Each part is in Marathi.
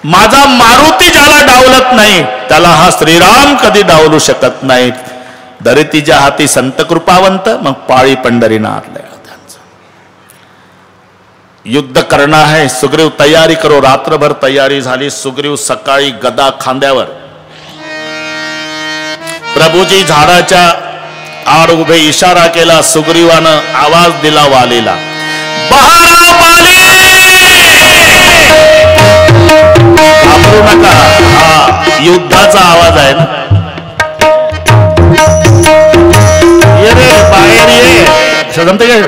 माझा मारुती ज्याला डावलत नाही त्याला हा श्रीराम कधी डावलू शकत नाही. दरितीच्या हाती संत कृपावंत, मग पाळी पंढरीनाथ लया त्यांचं. युद्ध करणं आहे. सुग्रीव तयारी करो. रात्रभर तयारी झाली. सुग्रीव सकाळी गदा खांद्यावर, प्रभूजी झाडाच्या आड उभे, इशारा केला. सुग्रीवानं आवाज दिला वालीला, बहारा वाली, घाबरू नका. हा युद्धाचा आवाज आहे ना. ये रे बाहेर ये. जमते काय?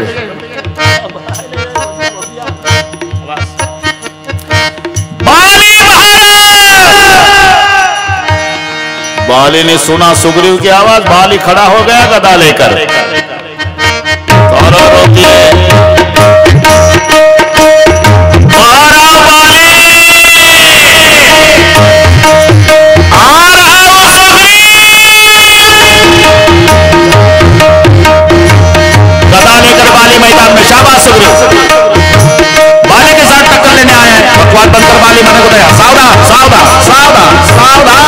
बाली ने सुना सुग्रीव की आवाज. बाली खड़ा हो गया गदा लेकर. और रोती है, बहारा बाली, आ रहा हूं सुग्रीव. गदा लेकर बाली मैदान में. शाबाश सुग्रीव. बाली के साथ टक्कर लेने आए हैं. भगवान बनकर बाली मना को गया. सावधान सावधान सावधान सावधान.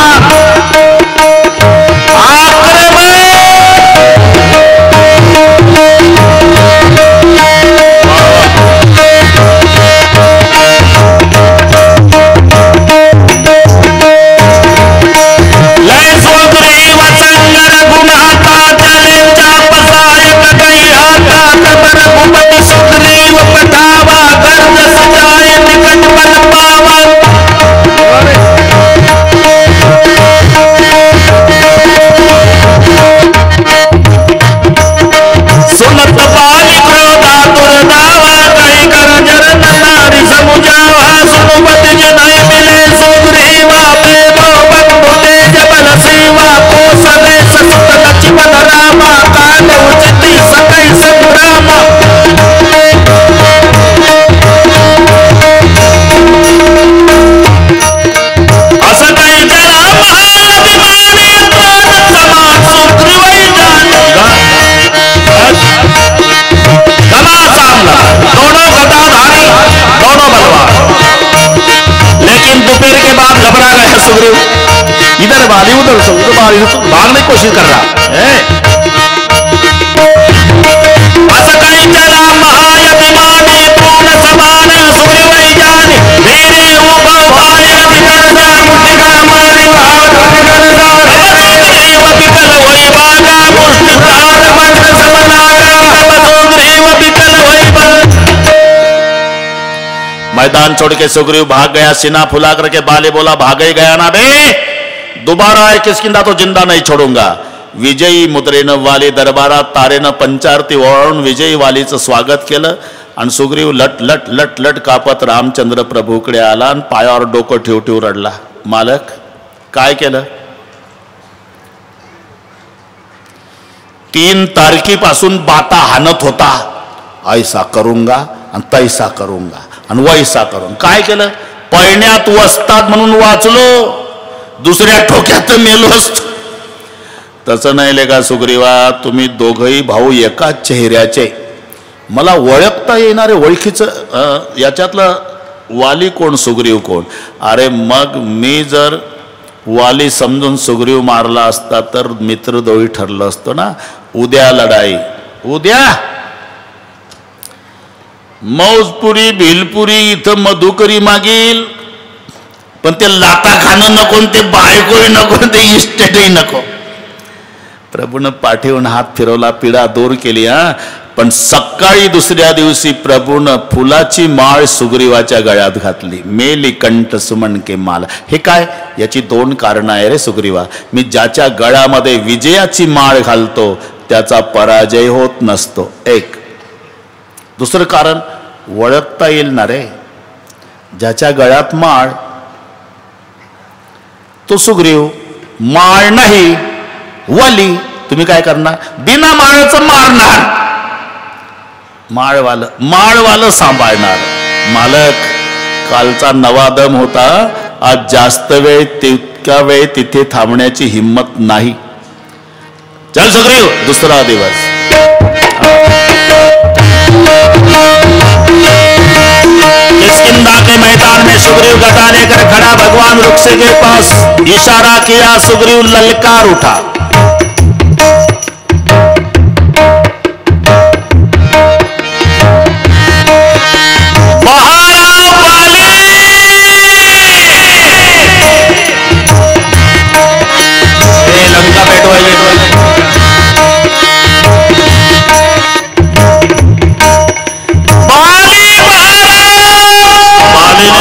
इधर बाली उधर से उधर बाली, भागने की कोशिश कर रहा है. असकाई चला महायतिमानी पूर्ण समान सुग्रीव जान मेरे ऊपर भाई बिगड़ना मुझका मारे हाथ सुग्रीव बिकल होई बागा मुष्टिकार मंत्र समनागा सुग्रीव बिकल होई बा. मैदान छोड़ के सुग्रीव भाग गया. सीना फुला करके बाली बोला, भागे गया ना बे, दोबारा आहे किसकिंदा तो जिंदा नाही छोडूंगा. विजयी मुद्रेनं वाली दरबारात तारेनं पंचारती ओवाळून विजयी वालीचं स्वागत केलं. आणि सुग्रीव लट लट लट लट कापत रामचंद्र प्रभूकडे आला आणि पायावर डोकं ठेव ठेव रडला. मालक काय केलं? 3 तारखेपासून बाता हाणत होता. ऐसा करूंगा आणि तैसा करूंगा आणि वैसा करून. काय केलं? पळण्यात वसतात म्हणून वाचलो, दुसऱ्या ठोक्यात मेलो असतो. तसं नाही लेका सुग्रीवा, तुम्ही दोघही भाऊ एकाच चेहऱ्याचे. मला ओळखता येणारे ओळखीचं याच्यातलं वाली कोण सुग्रीव कोण? अरे मग मी जर वाली समजून सुग्रीव मारला असता तर मित्रद्रोही ठरलं असतं ना. उद्या लढाई, उद्या मौजपुरी भिलपुरी इथं मधुकरी मागील, पण ते लाता खाणं नको, ते बायकोही नको, ते इस्टेटही नको. प्रभूनं पाठीवून हात फिरवला, पीडा दूर केली. पण सकाळी दुसऱ्या दिवशी प्रभूनं फुलाची माळ सुग्रीवाच्या गळ्यात घातली. मेली कंठ सुमन के माला. हे काय? याची 2 कारणं आहे रे सुग्रीवा. मी ज्याच्या गळ्यामध्ये विजयाची माळ घालतो त्याचा पराजय होत नसतो. 1. दुसरं कारण, ओळखता येईल ना रे. ज्याच्या गळ्यात माळ तो सुग्रीव, माळ नाही वाली. तुम्ही काय करणार? बिना माळाचं मारणार. माळवालं सांभाळणार. मालक कालचा नवा दम होता, आज जास्त वेळ तितक्या वेळ तिथे थांबण्याची हिम्मत नाही. चल सुग्रीव, दुसरा दिवस. किष्किंधा के मैदान में सुग्रीव गदा लेकर खड़ा, भगवान वृक्ष के पास इशारा किया, सुग्रीव ललकार उठा।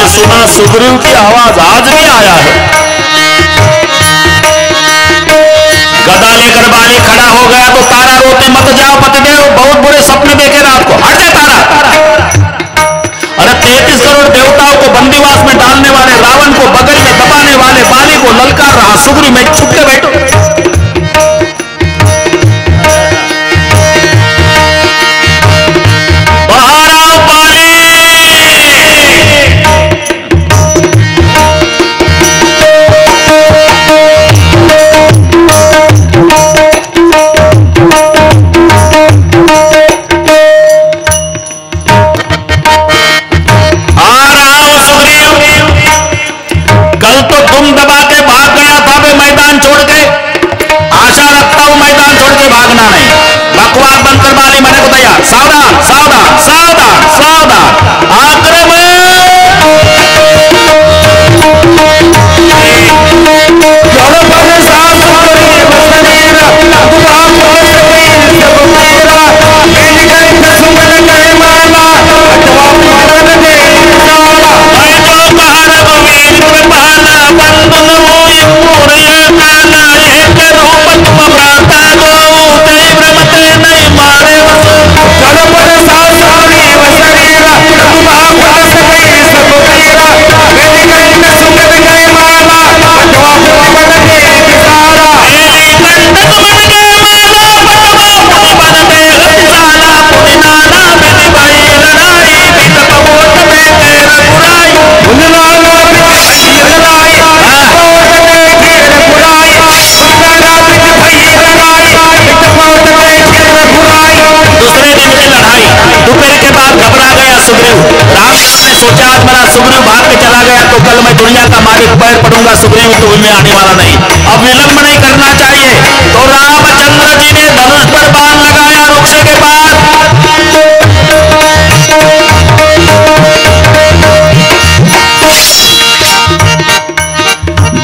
सुना सुग्रीव की आवाज आज भी आया है। गदा लेकर बाली खड़ा हो गया तो तारा रोते, मत जाओ पतिदेव, बहुत बुरे सपने देखे रात को। हट जा तारा। अरे 33 करोड़ देवताओं को बंदीवास में डालने वाले रावण को बगल में दबाने वाले बाली को ललकार रहा सुग्रीव, में छुप के बैठो। बकवास बंद कर बाली, मैंने को तैयार। सावधान सावधान सावधान सावधान, आक्रमण। सोचा आज मेरा सुग्रीव भाग के चला गया तो कल मैं दुनिया का मालिक पैर पड़ूंगा, सुग्रीव तो में आने वाला नहीं। अब विलंब नहीं करना चाहिए। तो रामचंद्र जी ने धनुष पर बाण लगाया वृक्ष के पास।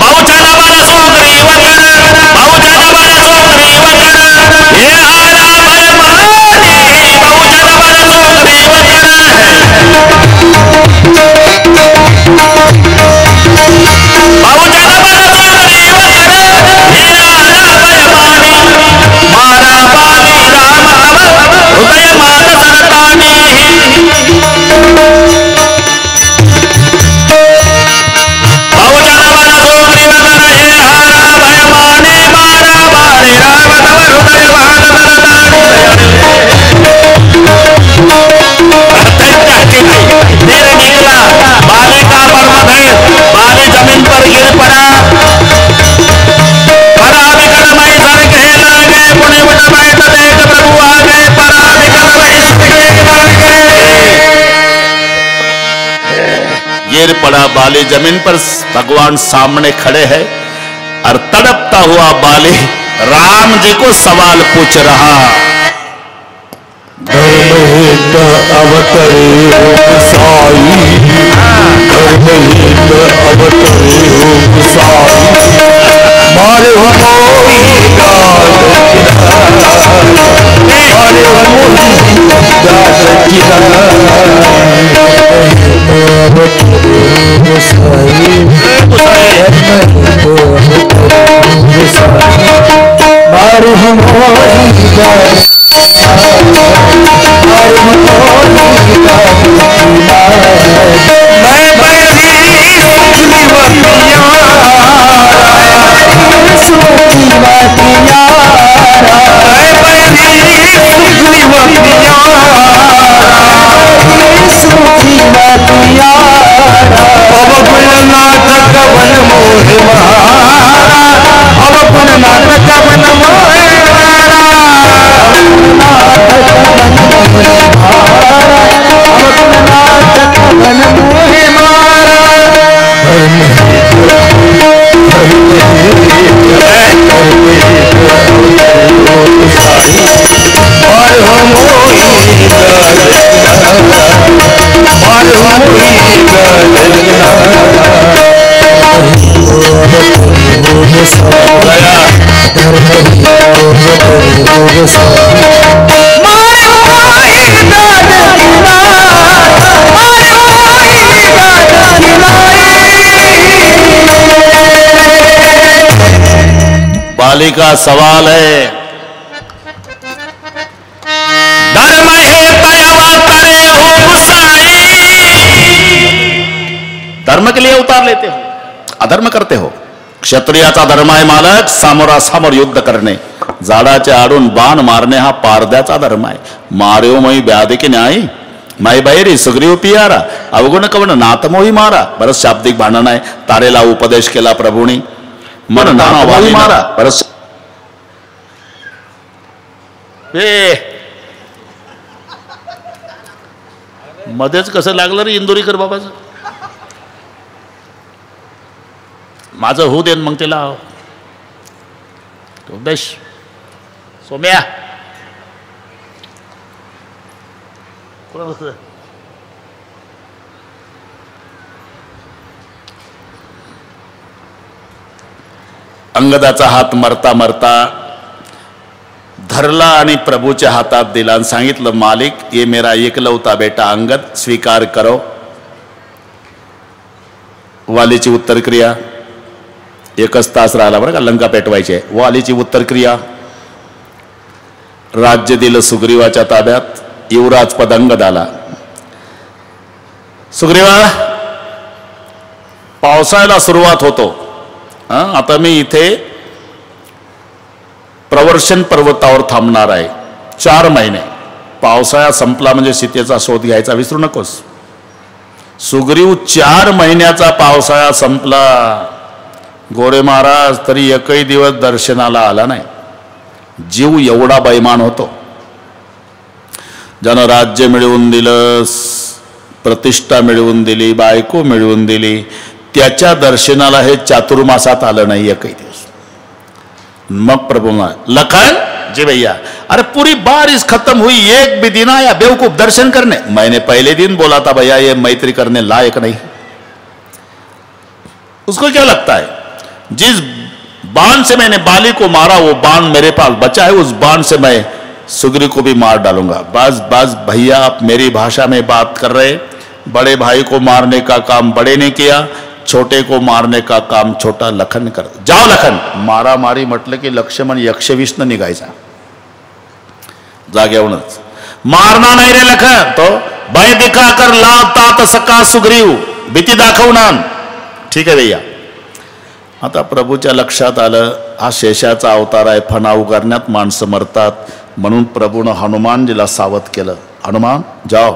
बहुत ज्यादा वाला सुग्रीव कर, बहुत ज्यादा वाला सुग्रीव कर, ये हारा भय मानी, बहुत ज्यादा वाला सुग्रीव कर। बहुत ज्यादा वाला सुग्रीव कर, ये हारा भय मानी, मारा बाली राम हृदय मान सरतानी। गिर पड़ा बाली जमीन पर। भगवान सामने खड़े हैं और तड़पता हुआ बाली राम जी को सवाल पूछ रहा। धर्महीन अवतरे हो साई, धर्महीन अवतरे हो साई, मारे हो मोही गाल मारे हो मोही गाल मारे हम माझे बालिका सवाल है, धर्म हे अवतरे हो गुसाई, धर्म के लिए अवतार लेते हो, अधर्म करते हो. क्षत्रियाचा धर्म आहे मालक सामोरासमोर युद्ध करणे, झाडाचे आडून बाण मारणे हा पारद्याचा धर्म आहे. मार्यो मई व्याधी की न्याय माई बाहेरी सुग्रीव पियारा अवगुण कवण नातमोही मारा. बरंच शाब्दिक भांडण आहे. तारेला उपदेश केला प्रभूनी मन नातमोही मारा. बरंच मध्येच कसं लागलं रे इंदोरीकर बाबाचं. माझं होऊ देन मग त्याला उपदेश. सोम्या अंगदाचा हात मरता मरता धरला आणि प्रभूच्या हातात दिला आणि सांगितलं, मालिक ये मेरा एकलौता बेटा अंगद, स्वीकार करो. वालीची उत्तर क्रिया, एकच तास राहिला बरं का लंका पेटवायची आहे. वालीची उत्तर क्रिया, राज्य दिलं सुग्रीवाच्या ताब्यात, युवराज पद अंगदाला. सुग्रीवा पावसाळ्याला सुरुवात होतो. आता मी इथे प्रवर्षण पर्वतावर थांबणार आहे 4 महिने. पावसाळा संपला म्हणजे सीतेचा शोध घ्यायचा विसरू नकोस. सुग्रीव 4 महिन्याचा पावसाळा संपला, गोरे महाराज तरी एकही दिवस दर्शनाला आला नाही. जीव एवढा बैमान होतो. ज्यानं राज्य मिळवून दिलं, प्रतिष्ठा मिळवून दिली, बायको मिळवून दिली, त्याच्या दर्शनाला हे चातुर्मासात आलं नाही एकही दिवस. मग प्रभु लखन जी भैया, अरे पूरी बारिश खत्म हुई, एक भी दिन आया बेवकूफ दर्शन करने. मैंने पहले दिन बोला था भैया ये मैत्री करने लायक नहीं. उसको क्या लगता है जिस बाण से मैंने बाली को मारा वो बाण मेरे पास बचा है, उस बाण से मैं सुग्रीव को भी मार डालूंगा. बस बस भैया आप मेरी भाषा में बात कर रहे. बड़े भाई को मारने का काम बड़े ने किया, छोटे को मारने का काम छोटा लखन कर. जाओ लखन. मारा मारी म्हटलं की लक्ष्मण 120 निघायचा जाग्यावरूनच. मारना नाही रे लखन, तो भय दिखा कर लावतात सका सुग्रीव, भीती दाखवणार. ठीक आहे भैया. आता प्रभूच्या लक्षात आलं हा शेषाचा अवतार आहे, फणा उगारण्यात माणसं मरतात. म्हणून प्रभूनं हनुमानजीला सावध केलं, हनुमान जाओ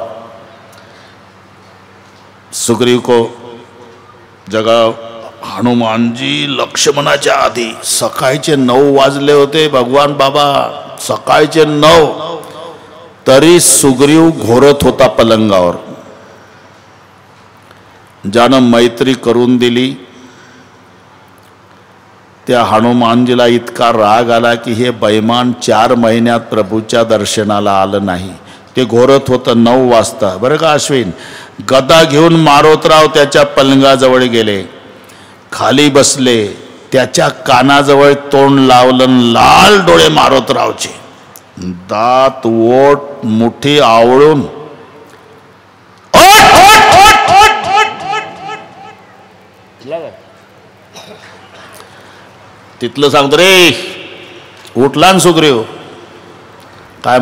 सुग्रीव को जगाव. हनुमानजी लक्ष्मणाच्या आधी, सकाळचे 9 वाजले होते भगवान बाबा, सकाळचे 9, तरी सुग्रीव घोरत होता पलंगावर. ज्यानं मैत्री करून दिली त्या हनुमानजीला इतका राग आला की हे बैमान 4 महिन्यात प्रभूच्या दर्शनाला आलं नाही. ते घोरत होतं 9 वाजता बरं का अश्विन. गदा घेऊन मारोतराव त्याच्या पलंगाजवळ गेले, खाली बसले, त्याच्या कानाजवळ तोंड लावलं. लाल डोळे मारोतरावचे, दात ओठ मुठी आवळून तिथलं सांगतो रे उठला न सुग्रीव. काय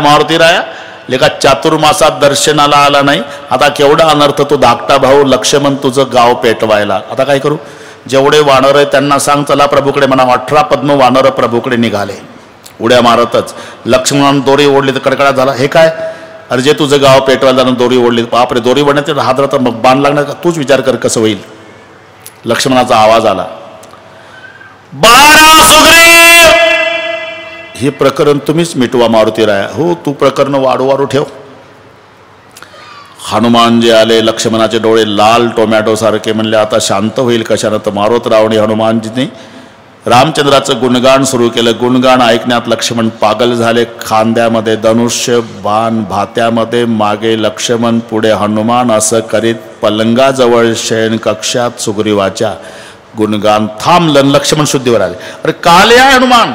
मारुती राया लेका चातुर्मासात दर्शनाला आला नाही. आता केवढा अनर्थ. तो धाकटा भाऊ लक्ष्मण तुझं गाव पेटवायला. आता काय करू. जेवढे वानर आहे त्यांना सांग चला प्रभूकडे. म्हणा 18 पद्म वानर प्रभूकडे निघाले उड्या मारतच. लक्ष्मणानं दोरी ओढली तर कडकडा झाला. हे काय, अरे जे तुझं गाव पेटवायला दोरी ओढली. बापरे, दोरी ओढण्यात हात राहता मग बाण लागणार का. तूच विचार कर कसं होईल. लक्ष्मणाचा आवाज आला, 12 सुग्रीव. हे प्रकरण तुम्हीच मिटवा मारुती राया. हो तू प्रकरण वाढू ठेव. हनुमान जे आले, लक्ष्मणाचे डोळे लाल टोमॅटो सारखे. म्हणले आता शांत होईल कशानं. तर मारुतरावने हनुमानजीने रामचंद्राचं गुणगान सुरू केलं. गुणगान ऐकण्यात लक्ष्मण पागल झाले. खांद्यामध्ये धनुष्य बाण, भात्यामध्ये मागे लक्ष्मण, पुढे हनुमान. असं करीत पलंगाजवळ शयन कक्षात सुग्रीवाच्या गुणगान थांबलं. लक्ष्मण शुद्धीवर आले. अरे काले आहे हनुमान.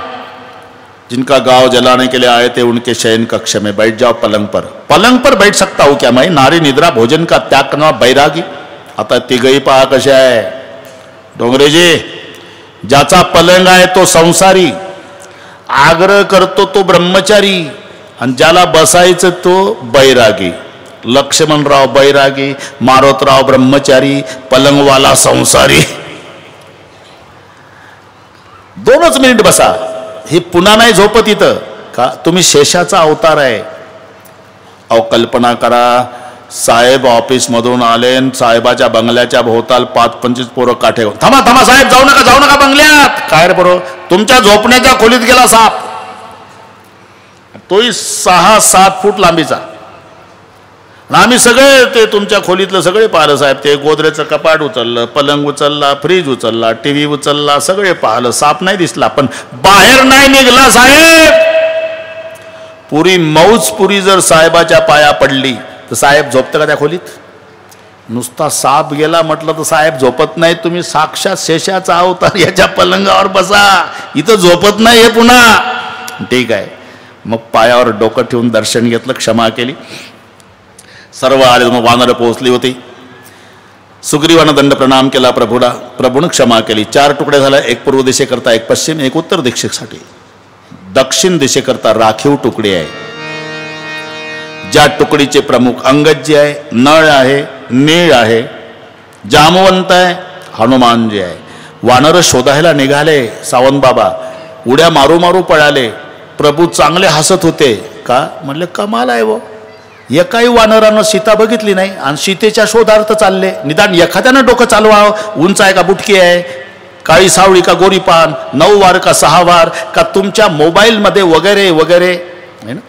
जिनका गांव जलाने के लिए आए थे उनके शयन कक्ष में बैठ जाओ पलंग पर बैठ सकता हूं क्या मैं? नारी निद्रा भोजन का त्याग करना बैरागी. आता तिघही पहा कशा आहे. डोंगरेजी, ज्याचा पलंग आहे तो संसारी, आग्रह करतो तो ब्रह्मचारी, आणि ज्याला बसायचं तो बैरागी. लक्ष्मणराव बैरागी, मारोतराव ब्रह्मचारी, पलंगवाला संसारी. 2च मिनिट बसा. हे पुन्हा नाही झोपत इथं का? तुम्ही शेषाचा अवतार आहे. अहो कल्पना करा, साहेब ऑफिस मधून आले, साहेबाच्या बंगल्याच्या भोवताल 5-25 पोरं काठे. थांबा साहेब, जाऊ नका बंगल्यात. काय रे पोरं? तुमच्या झोपण्याच्या खोलीत गेला साप. तोही 6-7 फूट लांबीचा. आम्ही सगळे ते तुमच्या खोलीतलं सगळे पाहिलं साहेब. ते गोदरेचं कपाट उचललं, पलंग उचलला, फ्रीज उचलला, टीव्ही उचलला, सगळे पाहिलं. साप नाही दिसला, पण बाहेर नाही निघला साहेब. पुरी जर साहेबाच्या पाया पडली तर साहेब झोपतं का त्या खोलीत? नुसता साप गेला म्हटलं तर साहेब झोपत नाही. तुम्ही साक्षात शेषाचा अवतार, याच्या पलंगावर बसा, इथं झोपत नाही हे पुन्हा. ठीक आहे. मग पायावर डोकं ठेवून दर्शन घेतलं, क्षमा केली. सर्व आले. मग वानरं पोहोचली होती. सुग्रीवानं दंड प्रणाम केला प्रभूला. प्रभूनं क्षमा केली. 4 तुकडे झाले. एक पूर्व दिशेकरता, एक पश्चिम, एक उत्तर दिशेसाठी. दक्षिण दिशेकरता राखीव तुकडे आहे. ज्या तुकडीचे प्रमुख अंगदजी आहे, नळ आहे, नीळ आहे, जामवंत आहे, हनुमानजी आहे. वानर शोधायला निघाले. सावंत बाबा उड्या मारू पळाले. प्रभू चांगले हसत होते. का? म्हणले कमाल आहे वो, एकाही वानरानं सीता बघितली नाही आणि सीतेच्या शोधार्थ चालले. निदान एखाद्यानं डोकं चालवावं. उंच आहे का बुटकी आहे, काळी सावळी का गोरी पान, 9 वार का 6 वार, का तुमच्या मोबाईलमध्ये वगैरे वगैरे है ना.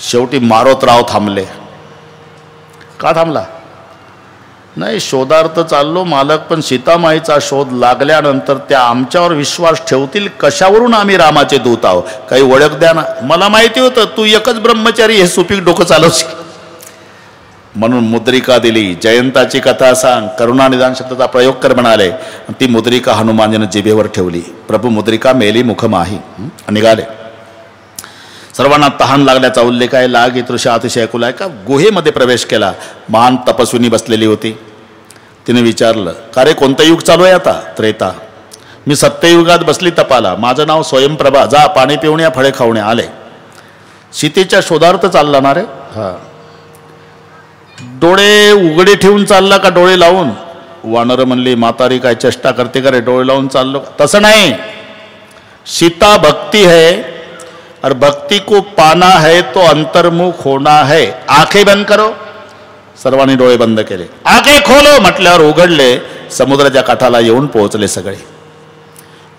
शेवटी मारोतराव थांबले. का थांबला? नाही, शोधार्थ चाललो मालक, पण सीतामाईचा शोध लागल्यानंतर त्या आमच्यावर विश्वास ठेवतील कशावरून? आम्ही रामाचे दूत आहोत. काही ओळख द्या ना. मला माहिती होतं तू एकच ब्रह्मचारी हे सुपीक डोकं चालवशील, म्हणून मुद्रिका दिली. जयंताची कथा सांग, करुणानिदान शब्दाचा प्रयोग कर म्हणाले. ती मुद्रिका हनुमानजीनं जिभेवर ठेवली. प्रभू मुद्रिका मेली मुखमाही निघाले. सर्वांना तहान लागल्याचा उल्लेख आहे. लाग तृषा अतिशय कुल आहे. का गुहेमध्ये प्रवेश केला. महान तपस्विनी बसलेली होती. तिने विचारलं, का रे कोणतं युग चालू आहे आता? त्रेता. मी सत्ययुगात बसली तपाला. माझं नाव स्वयंप्रभा. जा पाणी पिऊन या, फळे खाऊन आले. सीतेच्या शोधार्थ चालला ना रे? हा. डोळे उघडे ठेवून चालला का डोळे लावून? वानर म्हणली, म्हातारी काय चेष्टा करते का रे, डोळे लावून चाललो? तसं नाही, सीता भक्ति है और भक्ति को पाना है तो अंतर्मुख होना है. आंखें बंद करो. सर्वांनी डोळे बंद केले. आंखें खोलो म्हटल्यावर उघडले. समुद्राच्या काठाला येऊन पोहोचले सगळे.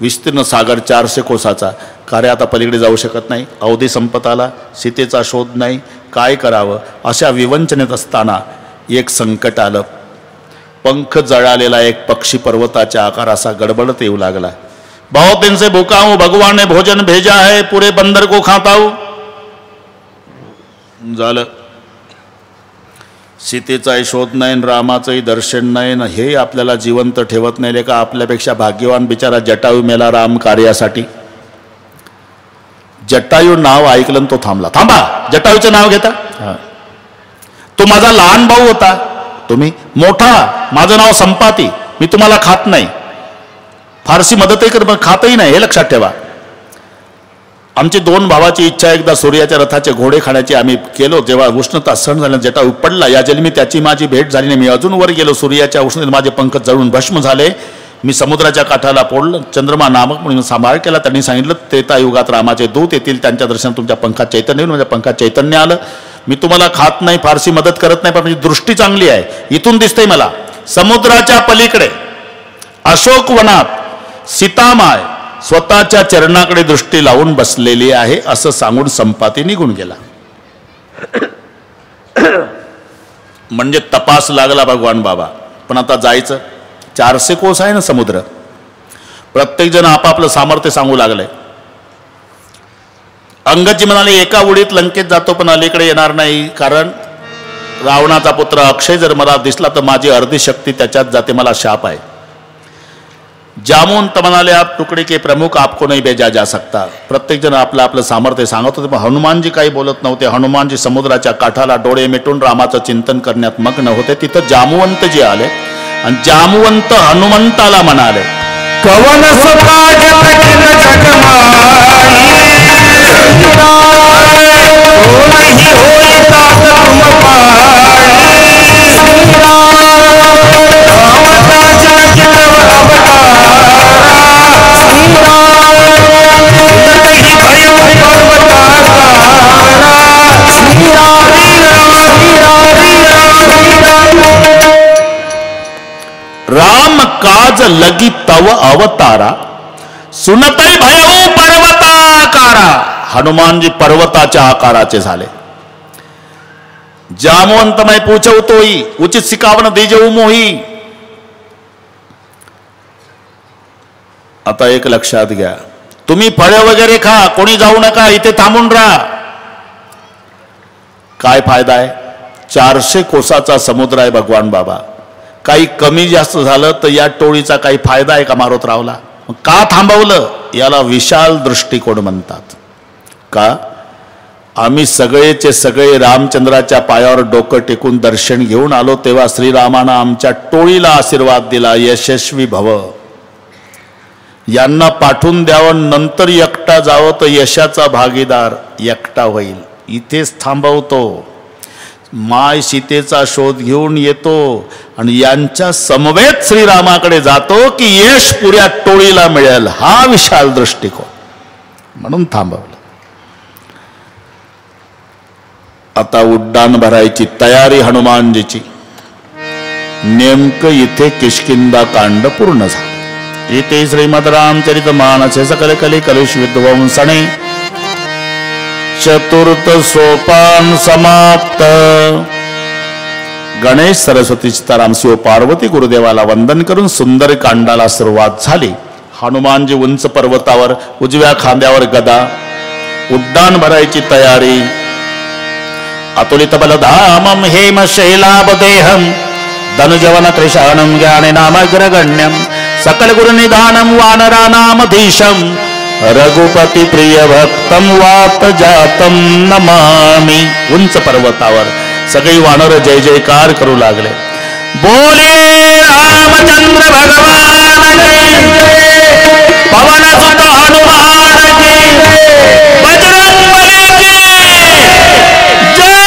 विस्तीर्ण सागर 400 कोसाचा. का रे आता पलीकडे जाऊ शकत नाही, अवधी संपत आला, सीतेचा शोध नाही, काय करावं अशा विवंचनेत असताना एक संकट आलं. पंख जळालेला एक पक्षी पर्वताच्या आकाराचा गडबडत येऊ लागला. बहुत दिन से भूखा हूं, भगवान ने भोजन भेजा है, पूरे बंदर को खाता हूं. झालं. सीतेचाही शोध नाही, रामाचंही दर्शन नाही. हे आपल्याला जिवंत ठेवत नाही का? आपल्यापेक्षा भाग्यवान बिचारा जटायू मेला राम कार्यासाठी. जटायू नाव ऐकलं तो थांबला. थांबा, जटायूचं नाव घेता? तो माझा लहान भाऊ होता. तुम्ही मोठा. माझं नाव संपाती. मी तुम्हाला खात नाही, फारसी मदतही कर, खातही नाही, हे लक्षात ठेवा. आमची 2 भावाची इच्छा, एकदा सूर्याच्या रथाचे घोडे खाण्याची आम्ही केलो. जेव्हा उष्णता सण झाल्या, जटायू पडला. या जन्मी त्याची माझी भेट झाली नाही. मी अजून वर गेलो. सूर्याच्या उष्णतेत माझे पंख जळून भस्म झाले. मी समुद्राच्या काठाला पोळलं. चंद्रमा नामक म्हणून सांभाळ केला. त्यांनी सांगितलं, त्रेतायुगात रामाचे दूत येतील, त्यांच्या दर्शनात तुमच्या पंखात चैतन्य येईल. माझ्या पंखात चैतन्य आलं. मी तुम्हाला खात नाही, फारसी मदत करत नाही, पण माझी दृष्टी चांगली आहे. इथून दिसतंय मला. समुद्राच्या पलीकडे अशोकवनात सीतामाय स्वतःच्या चरणाकडे दृष्टी लावून बसलेली आहे, असं सांगून संपाती निघून गेला. म्हणजे तपास लागला भगवान बाबा. पण आता जायचं. 400 कोस आहे ना समुद्र. प्रत्येक जण आपापलं सामर्थ्य सांगू लागलंय. अंगदजी म्हणाले, एका उडीत लंकेत जातो, पण अलीकडे येणार नाही, कारण रावणाचा पुत्र अक्षय जर मला दिसला तर माझी अर्धी शक्ती त्याच्यात जाते, मला शाप आहे. जामवंत म्हणाले, आप टुकड़े के प्रमुख, आपको नहीं भेजा जा सकता. प्रत्येक जण आपलं आपलं सामर्थ्य सांगत होते, पण हनुमानजी काही बोलत नव्हते. हनुमानजी समुद्राच्या काठाला डोळे मिटून रामाचं चिंतन करण्यात मग्न होते. तिथं जामवंतजी आले आणि जामवंत हनुमंताला म्हणाले, कवन सुपाज कठिन नहीं होई तात तुम राम काज लगी तव अवतारा, सुनतै भयऊ पर्वताकारा. हनुमानजी पर्वताच्या आकाराचे झाले. जामवंत मैं पूछऊ तोई, उचित सिकावन दीजऊ मोही. आता एक लक्षात घ्या, तुम्ही फळे वगैरे खा, कोणी जाऊ नका, इथे थांबून राहा. काय फायदा आहे? 400 कोसाचा समुद्र आहे भगवान बाबा. काही कमी जास्त झालं तर या टोळीचा काही फायदा आहे का मारुतरावला? का थांबवलं? याला विशाल दृष्टिकोन म्हणतात. का? आम्ही सगळेचे सगळे रामचंद्राच्या पायावर डोकं टेकून दर्शन घेऊन आलो, तेव्हा श्रीरामानं आमच्या टोळीला आशीर्वाद दिला, यशस्वी भव. यांना पाठवून द्यावं, नंतर एकटा जावं तर यशाचा भागीदार एकटा होईल. इथेच थांबवतो, माय सीतेचा शोध घेऊन येतो आणि यांच्या समवेत श्रीरामाकडे जातो की यश पुऱ्या टोळीला मिळेल. हा विशाल दृष्टिकोन, म्हणून थांबवलं. आता उड्डाण भरायची तयारी हनुमानजीची. नेमकं इथे किष्किंधा कांड पूर्ण झालं. इथे श्रीमद रामचरित मानस सकल कली कलुष विध्वंसणे चतुर्थ सोपान समाप्त. गणेश सरस्वती सीताराम शिव पार्वती गुरुदेवाला वंदन करून सुंदर कांडाला सुरुवात झाली. हनुमानजी उंच पर्वतावर, उजव्या खांद्यावर गदा, उड्डाण भरायची तयारी. अतुलित बलधामं हेम शैलाबदेहं धनुजवन कृशानं ज्ञानेनामग्रगण्यं सकल गुरुनिधानं वानरानामधीशं रघुपती प्रिय भक्तम वात जातम नमामि. उंच पर्वतावर सगळी वानर जय जयकार करू लागले. बोले रामचंद्र भगवान की, पवन सुत हनुमान की, बजरंगबली की जय.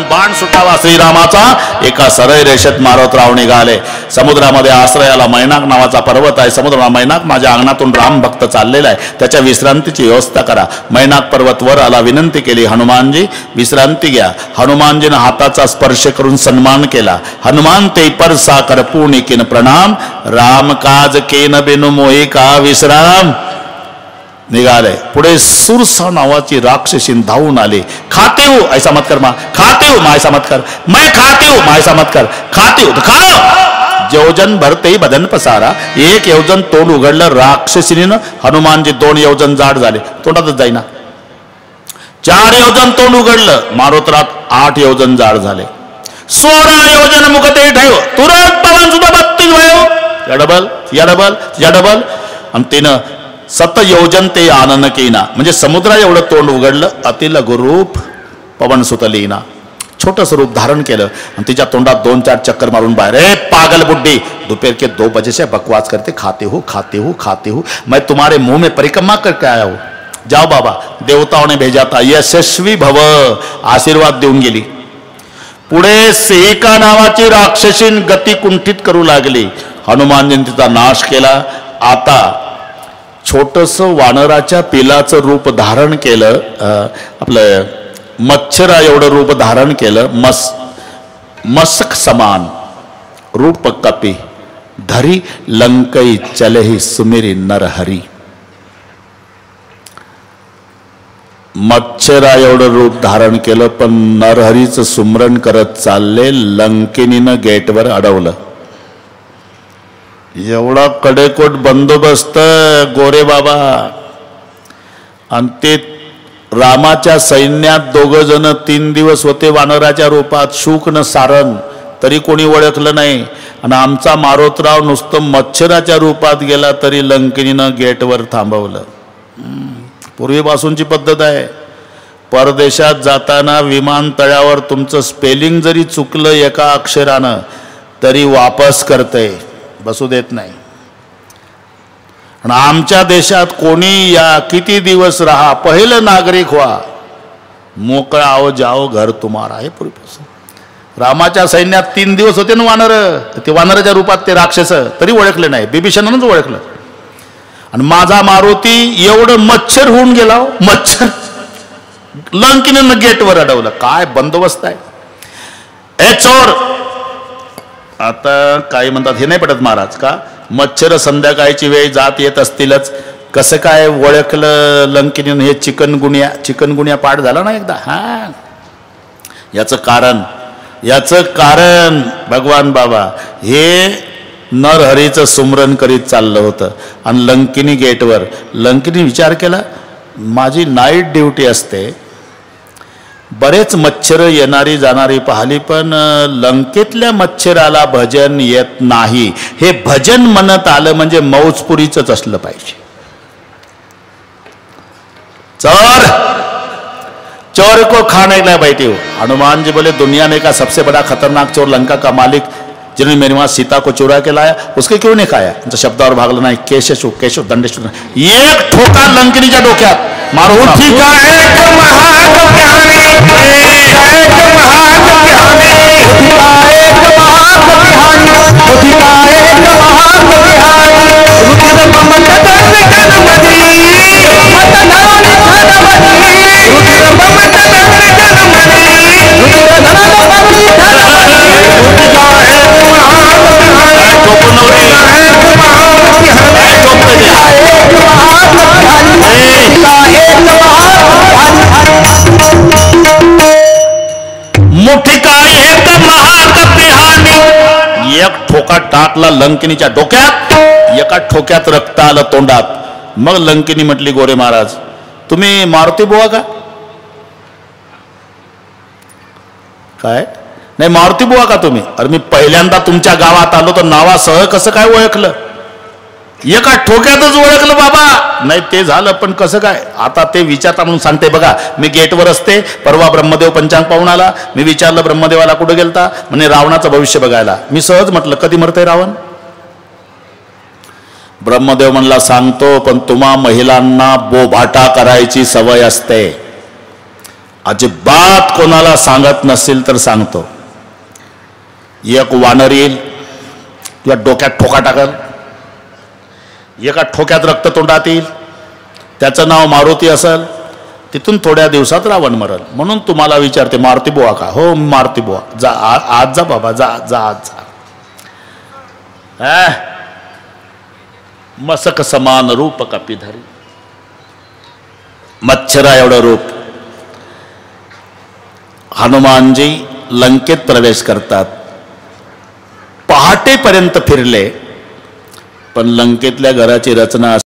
बाण सुटावा श्रीरामाचा एका सरळ रेषेत मारुतराव निघाले. समुद्रामध्ये आश्रयाला मैनाक नावाचा पर्वत आहे. समुद्राला मैनाक माझ्या अंगणातून राम भक्त चाललेला आहे, त्याच्या विश्रांतीची व्यवस्था करा. मैनाक पर्वत वर आला, विनंती केली, हनुमानजी विश्रांती घ्या. हनुमानजीने हाताचा स्पर्श करून सन्मान केला. हनुमान ते पर साकर पुणिकीन प्रणाम, राम काज केन बिनु मोही का विश्राम. निघाले. पुढे सुरसा नावाची राक्षसी धावून आली. खाते हो ऐसा मत कर, खाते हो ऐसा मत कर, मैं खाते हो ऐसा मत कर, खाते हो तो खाओ. योजन भरते बदन पसारा. एक योजन तोंड उघडलं राक्षसीनं. हनुमानजी 2 योजन जाड झाले, तोंडातच जाईना. 4 योजन तोंड उघडलं, मारुतरात 8 योजन जाड झाले. 16 योजन मुखते ठेव, तुरंत पवन सुद्धा 32 वयो. या डबल आणि तिनं सत योजन ते आनन केना, म्हणजे समुद्रा एवढं तोंड उघडलं. अतिलघु रूप पवन सुतलीना, छोटंसं रूप धारण केलं आणि तिच्या तोंडात 2-4 चक्कर मारून बाहेर, ए पागल बुड्ढी, दोपहर के 2 बजे से बकवास करते, खाते हो, मैं तुम्हारे मुंह में परिक्रमा करके आया हूं. जाओ बाबा, देवताओं ने भेजा था, यशस्वी भव, आशीर्वाद देऊन गेली. पुढे सेहिका नावाची राक्षसीन गती कुंठित करू लागली. हनुमानजींनी तिचा नाश केला. आता छोटस वानराच्या पिलाचं रूप धारण केलं, आपलं मच्छरा एवढं रूप धारण केलं. मस्क समान रूप कपी धरी, लंकई चलही सुमिरी नरहरी. मच्छरा एवढं रूप धारण केलं, पण नरहरीचं सुमरण करत चालले. लंकिनीनं गेटवर अडवलं. एवढा कडेकोट बंदोबस्त गोरे बाबा. आणि ते रामाच्या सैन्यात 2 जण 3 दिवस होते वानराच्या रूपात, शुक न सारंग, तरी कोणी ओळखलं नाही. आणि आमचा मारोतराव नुसतं मच्छराच्या रूपात गेला तरी लंकिनीनं गेटवर थांबवलं. पूर्वीपासूनची पद्धत आहे. परदेशात जाताना विमानतळावर तुमचं स्पेलिंग जरी चुकलं एका अक्षरानं तरी वापस करते, बसू देत नाही. आणि आमच्या देशात कोणी या, किती दिवस राहा, पहिलं नागरिक व्हा, मोकळा आओ जाओ घर तुम्हारा आहे. पूर्वीपासून रामाच्या सैन्यात 3 दिवस होते ना वानर, ते वानराच्या रूपात ते राक्षस, तरी ओळखले नाही. बिभीषणानंच ओळखलं. आणि माझा मारुती एवढं मच्छर होऊन गेला, मच्छर. लंकिनीनं गेटवर अडवलं. काय बंदोबस्त आहे. ए चोर, आता काही म्हणतात हे नाही पटत महाराज का, मच्छर संध्याकाळची वेळ जात येत असतीलच, कसं काय ओळखलं लंकिनीनं? हे चिकनगुनिया पाठ झाला ना एकदा. हा, याचं कारण भगवान बाबा हे नरहरीचं सुमरण करीत चाललं होतं. आणि लंकिनी गेटवर. लंकिनी विचार केला, माझी नाईट ड्युटी असते, बरेच मच्छर येणारी जाणारी पाहिली, पण लंकेतल्या मच्छराला भजन येत नाही. हे भजन म्हणत आलं म्हणजे मौजपुरीच असलं पाहिजे. चोर को खाने के लिए बैठे हो. हनुमान जी बोले, दुनिया में का सबसे बड़ा खतरनाक चोर लंका का मालिक जिन्होंने मेरे वहां सीता को चुरा के लाया, उसके क्यों नहीं खाया? शब्दावर भागला नाही. केशव दंडेश्वर एक ठोका लंकिनीच्या डोक्यात मारून. एक ठोका टाकला लंकिनीच्या डोक्यात, एका ठोक्यात रक्त आलं तोंडात. मग लंकिनी म्हटली, गोरे महाराज तुम्ही मारुती बुवा का? काय नाही, मारुती बुवा का तुम्ही? अरे मी पहिल्यांदा तुमच्या गावात आलो तर नावासह कसं काय ओळखलं? एका ठोक्यातच ओळखलं बाबा. नाही ते झालं, पण कसं काय? आता ते विचारता म्हणून सांगते बघा. मी गेटवर असते, परवा ब्रह्मदेव पंचांग पाहून आला. मी विचारलं ब्रह्मदेवाला कुठं गेलता? म्हणे रावणाचं भविष्य बघायला. मी सहज म्हटलं कधी मरतय रावण? ब्रह्मदेव म्हणला सांगतो, पण तुम्हा महिलांना बोभाटा करायची सवय असते. अजिबात कोणाला सांगत नसेल तर सांगतो. एक वानर येईल, तुझ्या डोक्यात ठोका टाकल, एका ठोक्यात रक्त तोंडात येईल, त्याचं नाव मारुती असेल, तिथून थोड्या दिवसात रावण मरल. म्हणून तुम्हाला विचारते, मारुती बुवा का? हो मारुती बुवा. जा आज जा बाबा, जा आज जा. मसक समान रूप कपिधरी, मच्छरा एवढं रूप. हनुमानजी लंकेत प्रवेश करतात. पहाटेपर्यंत फिरले, पण लंकेतल्या घराची रचना